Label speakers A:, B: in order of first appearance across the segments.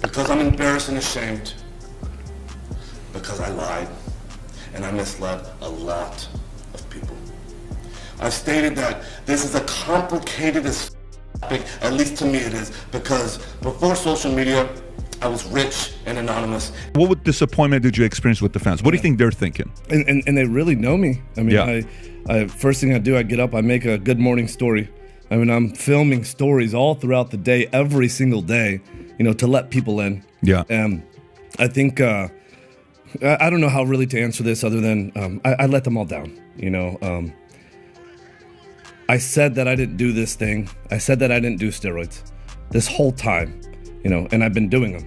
A: because I'm embarrassed and ashamed, because I lied and I misled a lot of people. I've stated that this is a complicated as topic, at least to me it is, because before social media, I was rich and anonymous.
B: What disappointment did you experience with the fans? What do you think they're thinking?
C: And they really know me. I mean,
B: yeah.
C: I first thing I do, I get up, I make a good morning story. I mean, I'm filming stories all throughout the day, every single day, you know, to let people in.
B: Yeah.
C: And I think, I don't know how really to answer this other than I let them all down, you know. I said that I didn't do this thing. I said that I didn't do steroids this whole time, you know, and I've been doing them.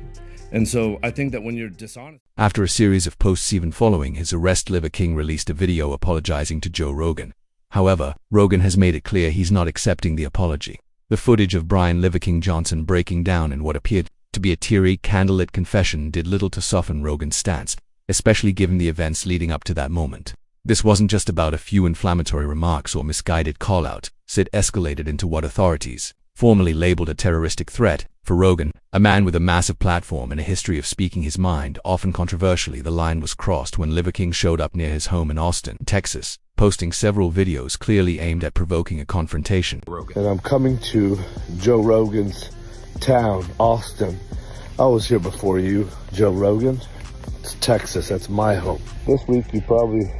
C: And so I think that when you're dishonest...
D: After a series of posts even following his arrest, Liver King released a video apologizing to Joe Rogan. However, Rogan has made it clear he's not accepting the apology. The footage of Brian Liver King Johnson breaking down in what appeared to be a teary, candlelit confession did little to soften Rogan's stance, especially given the events leading up to that moment. This wasn't just about a few inflammatory remarks or misguided call-out. It escalated into what authorities formally labeled a terroristic threat. For Rogan, a man with a massive platform and a history of speaking his mind, often controversially, the line was crossed when Liver King showed up near his home in Austin, Texas, posting several videos clearly aimed at provoking a confrontation.
E: And I'm coming to Joe Rogan's town, Austin. I was here before you, Joe Rogan. It's Texas, that's my home. This week you probably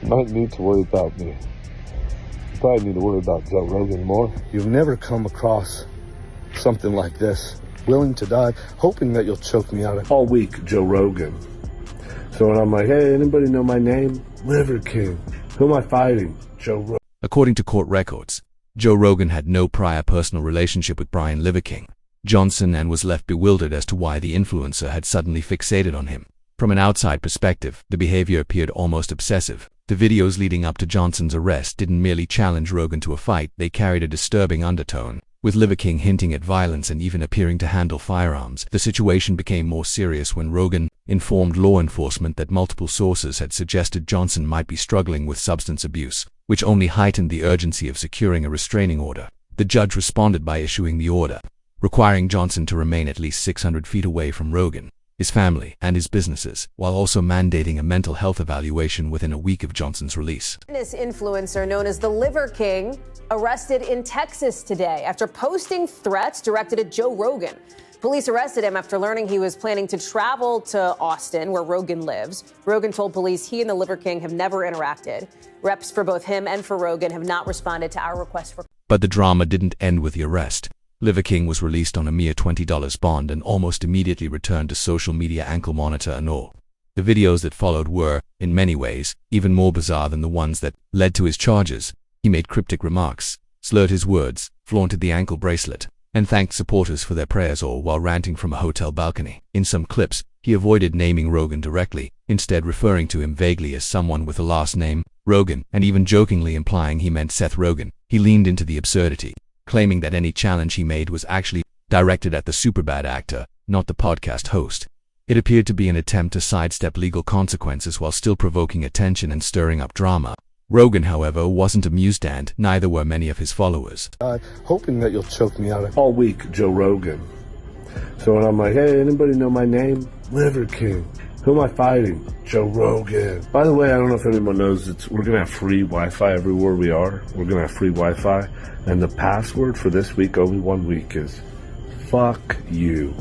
E: might need to worry about me. You probably need to worry about Joe Rogan more. You've never come across something like this. Willing to die, hoping that you'll choke me out all week, Joe Rogan. So when I'm like, hey, anybody know my name? Liver King. Who am I fighting? Joe Rogan.
D: According to court records, Joe Rogan had no prior personal relationship with Brian Liver King Johnson and was left bewildered as to why the influencer had suddenly fixated on him. From an outside perspective, the behavior appeared almost obsessive. The videos leading up to Johnson's arrest didn't merely challenge Rogan to a fight, they carried a disturbing undertone, with Liver King hinting at violence and even appearing to handle firearms. The situation became more serious when Rogan informed law enforcement that multiple sources had suggested Johnson might be struggling with substance abuse, which only heightened the urgency of securing a restraining order. The judge responded by issuing the order, requiring Johnson to remain at least 600 feet away from Rogan, his family, and his businesses, while also mandating a mental health evaluation within a week of Johnson's release.
F: Fitness influencer known as the Liver King arrested in Texas today after posting threats directed at Joe Rogan. Police arrested him after learning he was planning to travel to Austin, where Rogan lives. Rogan told police he and the Liver King have never interacted. Reps for both him and for Rogan have not responded to our request for...
D: But the drama didn't end with the arrest. Liver King was released on a mere $20 bond and almost immediately returned to social media ankle monitor and all. The videos that followed were, in many ways, even more bizarre than the ones that led to his charges. He made cryptic remarks, slurred his words, flaunted the ankle bracelet, and thanked supporters for their prayers, all while ranting from a hotel balcony. In some clips, he avoided naming Rogan directly, instead referring to him vaguely as someone with a last name, Rogan, and even jokingly implying he meant Seth Rogen. He leaned into the absurdity, claiming that any challenge he made was actually directed at the Superbad actor, not the podcast host. It appeared to be an attempt to sidestep legal consequences while still provoking attention and stirring up drama. Rogan, however, wasn't amused, and neither were many of his followers.
E: Hoping that you'll choke me out all week, Joe Rogan. So when I'm like, hey, anybody know my name? Liver King. Who am I fighting? Joe Rogan. By the way, I don't know if anyone knows, we're going to have free Wi-Fi everywhere we are. We're going to have free Wi-Fi. And the password for this week, only 1 week, is fuck you,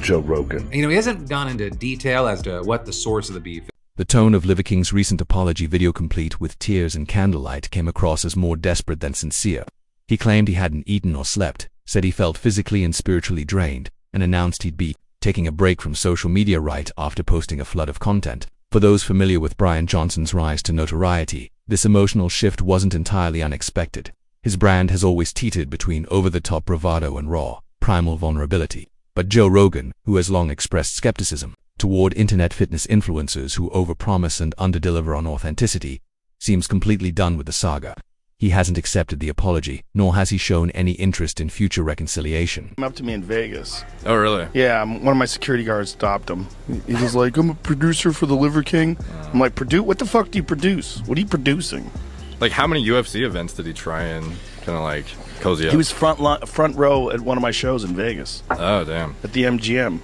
E: Joe Rogan.
G: You know, he hasn't gone into detail as to what the source of the beef is.
D: The tone of Liver King's recent apology video, complete with tears and candlelight, came across as more desperate than sincere. He claimed he hadn't eaten or slept, said he felt physically and spiritually drained, and announced he'd be taking a break from social media right after posting a flood of content. For those familiar with Brian Johnson's rise to notoriety, this emotional shift wasn't entirely unexpected. His brand has always teetered between over-the-top bravado and raw, primal vulnerability. But Joe Rogan, who has long expressed skepticism toward internet fitness influencers who overpromise and underdeliver on authenticity, seems completely done with the saga. He hasn't accepted the apology, nor has he shown any interest in future reconciliation.
H: Came up to me in Vegas.
I: Oh, really?
H: Yeah, one of my security guards stopped him. He was like, I'm a producer for the Liver King. I'm like, what the fuck do you produce? What are you producing?
I: Like, how many UFC events did he try and kind of like cozy up?
H: He was front row at one of my shows in Vegas.
I: Oh, damn.
H: At the MGM.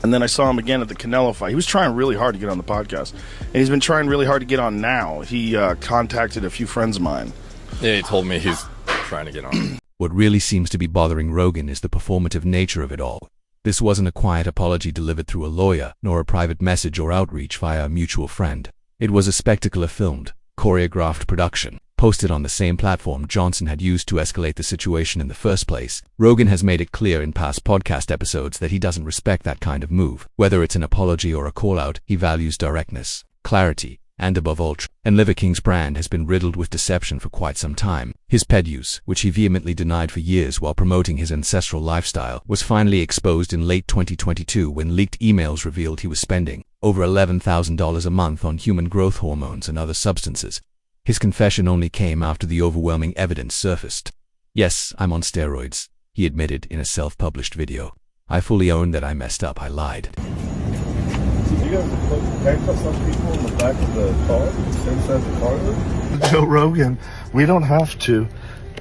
H: And then I saw him again at the Canelo fight. He was trying really hard to get on the podcast. And he's been trying really hard to get on now. He contacted a few friends of mine.
I: Yeah, he told me he's trying to get on.
D: What really seems to be bothering Rogan is the performative nature of it all. This wasn't a quiet apology delivered through a lawyer, nor a private message or outreach via a mutual friend. It was a spectacular filmed, choreographed production, posted on the same platform Johnson had used to escalate the situation in the first place. Rogan has made it clear in past podcast episodes that he doesn't respect that kind of move. Whether it's an apology or a call-out, he values directness, clarity, and above all, and Liver King's brand has been riddled with deception for quite some time. His ped use, which he vehemently denied for years while promoting his ancestral lifestyle, was finally exposed in late 2022 when leaked emails revealed he was spending over $11,000 a month on human growth hormones and other substances. His confession only came after the overwhelming evidence surfaced. "Yes, I'm on steroids," he admitted in a self-published video. "I fully own that I messed up, I lied."
E: Did you guys put handcuffs on people in the back of the car? Inside the car? Joe Rogan, we don't have to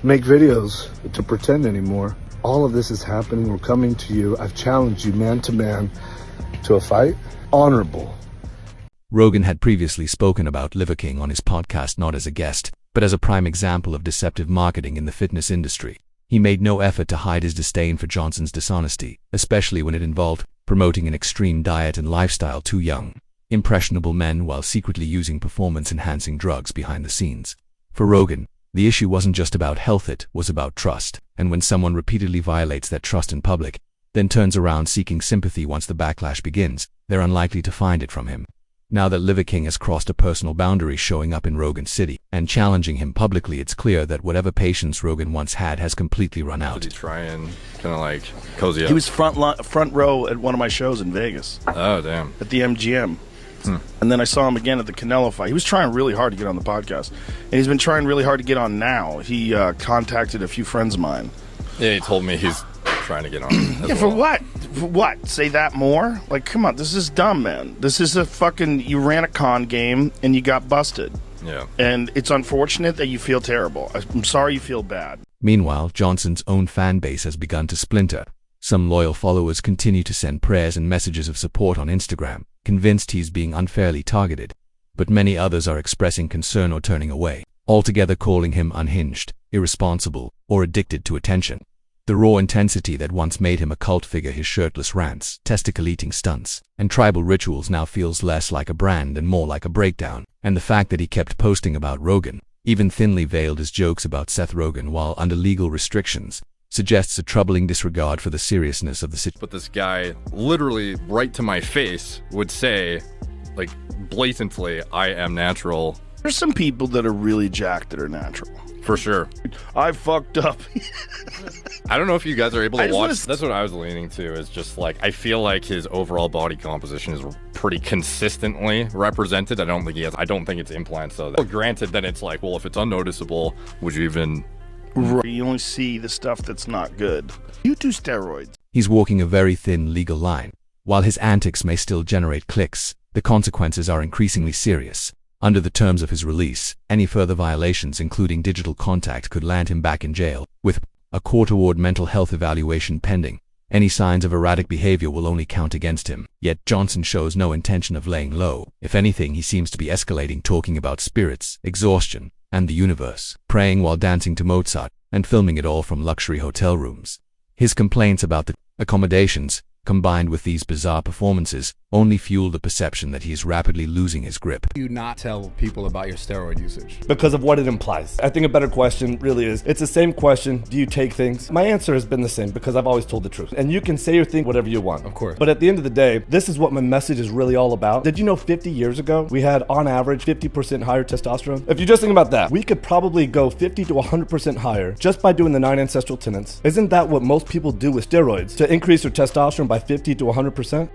E: make videos to pretend anymore. All of this is happening. We're coming to you. I've challenged you man to man to a fight. Honorable.
D: Rogan had previously spoken about Liver King on his podcast not as a guest, but as a prime example of deceptive marketing in the fitness industry. He made no effort to hide his disdain for Johnson's dishonesty, especially when it involved promoting an extreme diet and lifestyle to young, impressionable men while secretly using performance-enhancing drugs behind the scenes. For Rogan, the issue wasn't just about health, it was about trust, and when someone repeatedly violates that trust in public, then turns around seeking sympathy once the backlash begins, they're unlikely to find it from him. Now that Liver King has crossed a personal boundary showing up in Rogan City and challenging him publicly, it's clear that whatever patience Rogan once had has completely run out.
I: Did he try and kind of like cozy up?
H: He was front row at one of my shows in Vegas.
I: Oh, damn.
H: At the MGM. And then I saw him again at the Canelo fight. He was trying really hard to get on the podcast. And he's been trying really hard to get on now. He contacted a few friends of mine.
I: Yeah, he told me he's trying to get on.
H: Yeah, for what? For what? Say that more? Like, come on, this is dumb, man. This is a fucking, you ran a con game and you got busted.
I: Yeah.
H: And it's unfortunate that you feel terrible. I'm sorry you feel bad.
D: Meanwhile, Johnson's own fan base has begun to splinter. Some loyal followers continue to send prayers and messages of support on Instagram, convinced he's being unfairly targeted. But many others are expressing concern or turning away, altogether calling him unhinged, irresponsible, or addicted to attention. The raw intensity that once made him a cult figure, his shirtless rants, testicle-eating stunts, and tribal rituals now feels less like a brand and more like a breakdown. And the fact that he kept posting about Rogan, even thinly veiled his jokes about Seth Rogen while under legal restrictions, suggests a troubling disregard for the seriousness of the situation.
I: But this guy, literally right to my face, would say, like, blatantly, "I am natural."
H: There's some people that are really jacked that are natural.
I: For sure.
H: I fucked up.
I: I don't know if you guys are able to watch.
H: wanna...
I: That's what I was leaning to, is just like, I feel like his overall body composition is pretty consistently represented. I don't think he has, I don't think it's implants, though. Well, granted, then it's like, well, if it's unnoticeable, would you even...
H: You only see the stuff that's not good. You do steroids.
D: He's walking a very thin legal line. While his antics may still generate clicks, the consequences are increasingly serious. Under the terms of his release, any further violations, including digital contact, could land him back in jail, with a court-award mental health evaluation pending. Any signs of erratic behavior will only count against him. Yet Johnson shows no intention of laying low. If anything, he seems to be escalating, talking about spirits, exhaustion, and the universe, praying while dancing to Mozart, and filming it all from luxury hotel rooms. His complaints about the accommodations, combined with these bizarre performances, only fuel the perception that he is rapidly losing his grip.
J: Do you not tell people about your steroid usage?
C: Because of what it implies. I think a better question really is, it's the same question, do you take things? My answer has been the same because I've always told the truth. And you can say or think whatever you want.
J: Of course.
C: But at the end of the day, this is what my message is really all about. Did you know 50 years ago, we had on average 50% higher testosterone? If you just think about that, we could probably go 50 to 100% higher just by doing the 9 ancestral tenets. Isn't that what most people do with steroids to increase their testosterone by 50 to 100%?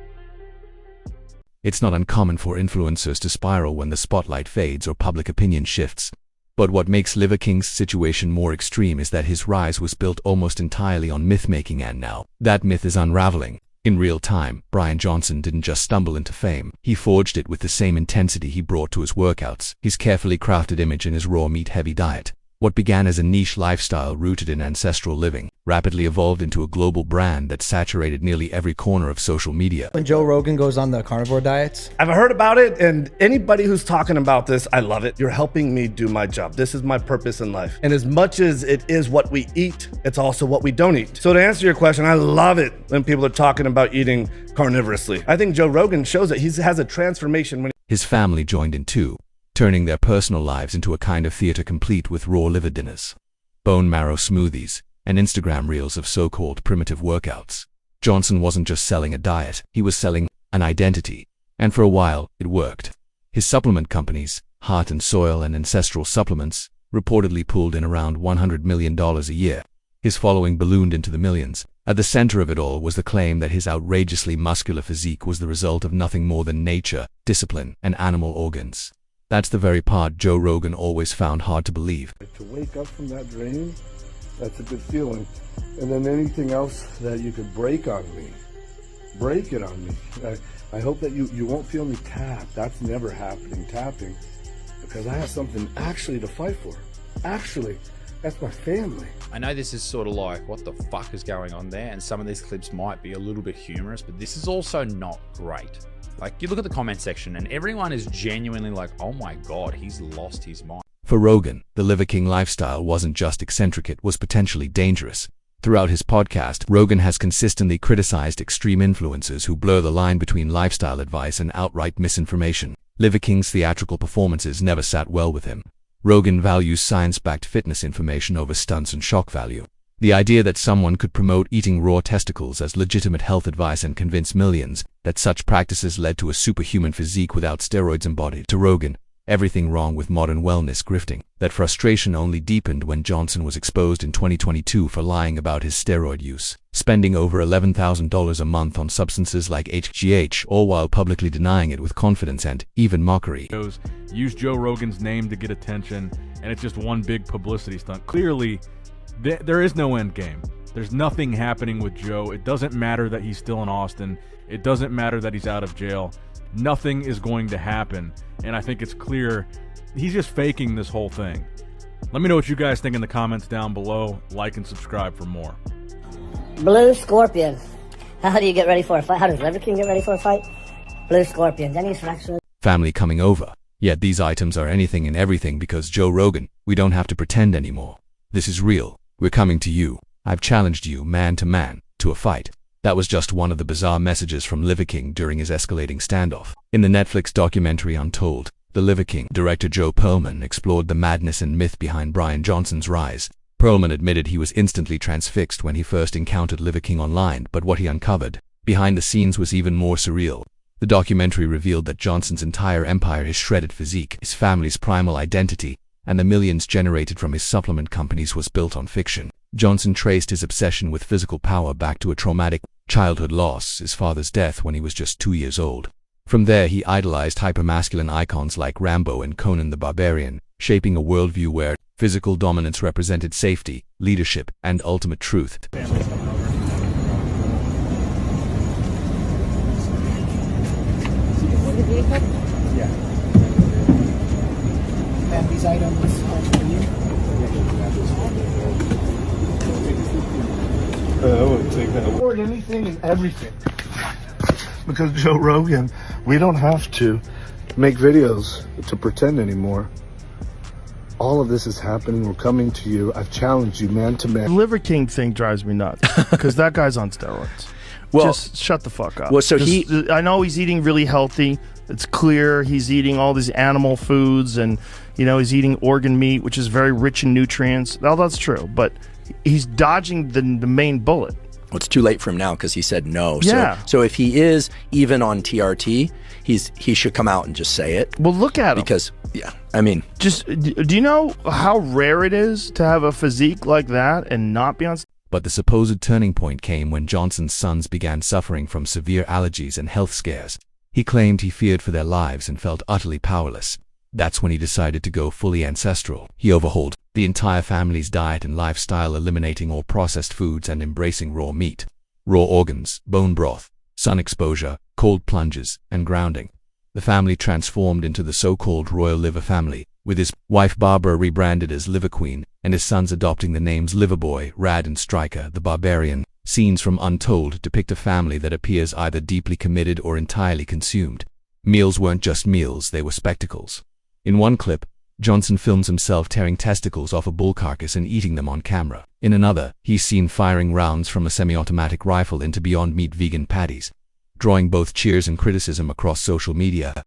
D: It's not uncommon for influencers to spiral when the spotlight fades or public opinion shifts. But what makes Liver King's situation more extreme is that his rise was built almost entirely on myth-making, and now that myth is unraveling. In real time, Brian Johnson didn't just stumble into fame. He forged it with the same intensity he brought to his workouts, his carefully crafted image, and his raw meat-heavy diet. What began as a niche lifestyle rooted in ancestral living rapidly evolved into a global brand that saturated nearly every corner of social media.
K: When Joe Rogan goes on the carnivore diets,
C: I've heard about it, and anybody who's talking about this, I love it. You're helping me do my job. This is my purpose in life. And as much as it is what we eat, it's also what we don't eat. So to answer your question, I love it when people are talking about eating carnivorously. I think Joe Rogan shows that he has a transformation when
D: His family joined in too, turning their personal lives into a kind of theater complete with raw liver dinners, bone marrow smoothies, and Instagram reels of so-called primitive workouts. Johnson wasn't just selling a diet, he was selling an identity. And for a while, it worked. His supplement companies, Heart and Soil and Ancestral Supplements, reportedly pulled in around $100 million a year. His following ballooned into the millions. At the center of it all was the claim that his outrageously muscular physique was the result of nothing more than nature, discipline, and animal organs. That's the very part Joe Rogan always found hard to believe.
E: To wake up from that dream, that's a good feeling. And then anything else that you could break on me, break it on me. I hope that you won't feel me tap. That's never happening, tapping, because I have something actually to fight for. Actually, that's my family.
L: I know this is sort of like, what the fuck is going on there? And some of these clips might be a little bit humorous, but this is also not great. Like, you look at the comment section and everyone is genuinely like, oh my God, he's lost his mind.
D: For Rogan, the Liver King lifestyle wasn't just eccentric, it was potentially dangerous. Throughout his podcast, Rogan has consistently criticized extreme influencers who blur the line between lifestyle advice and outright misinformation. Liver King's theatrical performances never sat well with him. Rogan values science-backed fitness information over stunts and shock value. The idea that someone could promote eating raw testicles as legitimate health advice and convince millions that such practices led to a superhuman physique without steroids embodied. To Rogan, everything wrong with modern wellness grifting. That frustration only deepened when Johnson was exposed in 2022 for lying about his steroid use, spending over $11,000 a month on substances like HGH, all while publicly denying it with confidence and even mockery.
M: Use Joe Rogan's name to get attention, and it's just one big publicity stunt. Clearly, there is no end game. There's nothing happening with Joe. It doesn't matter that he's still in Austin. It doesn't matter that he's out of jail. Nothing is going to happen, and I think it's clear he's just faking this whole thing. Let me know what you guys think in the comments down below. Like and subscribe for more.
N: Blue Scorpion. How do you get ready for a fight? How does Liver King get ready for a fight? Blue Scorpion. Then he's fractured.
D: Family coming over. Yet these items are anything and everything because Joe Rogan. We don't have to pretend anymore. This is real. We're coming to you. I've challenged you man to man to a fight. That was just one of the bizarre messages from Liver King during his escalating standoff. In the Netflix documentary Untold, the Liver King director Joe Perlman explored the madness and myth behind Brian Johnson's rise. Perlman admitted he was instantly transfixed when he first encountered Liver King online, but what he uncovered behind the scenes was even more surreal. The documentary revealed that Johnson's entire empire, his shredded physique, his family's primal identity, and the millions generated from his supplement companies was built on fiction. Johnson traced his obsession with physical power back to a traumatic childhood loss, his father's death when he was just 2 years old. From there, he idolized hypermasculine icons like Rambo and Conan the Barbarian, shaping a worldview where physical dominance represented safety, leadership, and ultimate truth.
K: yeah. And these items are for you.
E: I wouldn't take that. Afford anything and everything. Because Joe Rogan, we don't have to make videos to pretend anymore. All of this is happening. We're coming to you. I've challenged you man to man.
H: The Liver King thing drives me nuts because that guy's on steroids. Well, just shut the fuck up.
O: Well, so
H: I know he's eating really healthy. It's clear he's eating all these animal foods, and he's eating organ meat, which is very rich in nutrients. All that's true, but he's dodging the main bullet.
O: Well, it's too late for him now because he said no.
H: Yeah.
O: So if he is even on TRT, he should come out and just say it.
H: Well, look at him.
O: Because, yeah, I mean.
H: Just, do you know how rare it is to have a physique like that and not be on?
D: But the supposed turning point came when Johnson's sons began suffering from severe allergies and health scares. He claimed he feared for their lives and felt utterly powerless. That's when he decided to go fully ancestral. He overhauled the entire family's diet and lifestyle, eliminating all processed foods and embracing raw meat, raw organs, bone broth, sun exposure, cold plunges, and grounding. The family transformed into the so-called royal liver family, with his wife Barbara rebranded as Liver Queen and his sons adopting the names Liverboy, Rad and Striker the Barbarian. Scenes from Untold depict a family that appears either deeply committed or entirely consumed. Meals weren't just meals, they were spectacles. In one clip, Johnson films himself tearing testicles off a bull carcass and eating them on camera. In another, he's seen firing rounds from a semi-automatic rifle into Beyond Meat vegan patties, drawing both cheers and criticism across social media.